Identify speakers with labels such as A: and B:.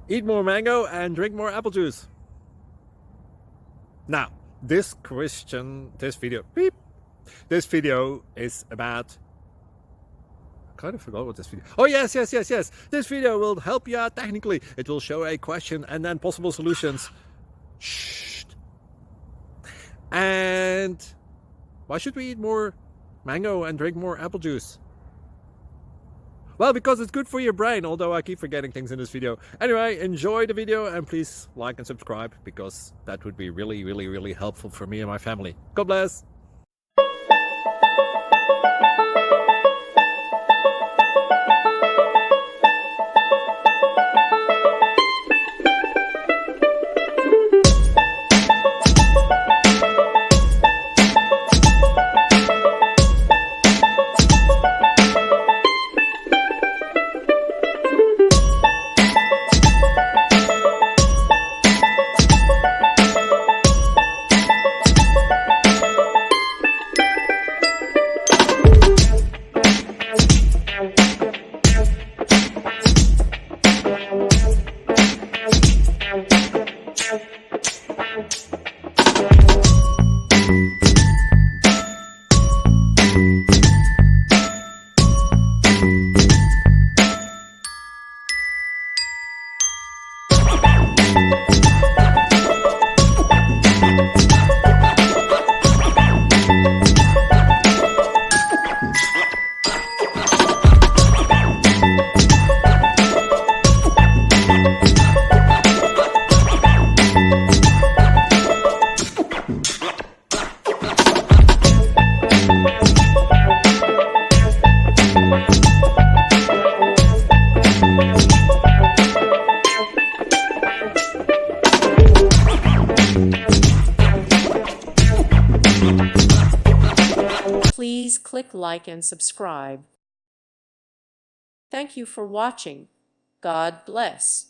A: Eat more mango and drink more apple juice. Now, this video is about, I kind of forgot what this video. Oh, yes. This video will help you out technically. It will show a question and then possible solutions. Shh. And why should we eat more mango and drink more apple juice? Well, because it's good for your brain, although I keep forgetting things in this video. Anyway, enjoy the video and please like and subscribe, because that would be really helpful for me and my family. God bless!
B: Please click like and subscribe. Thank you for watching. God bless.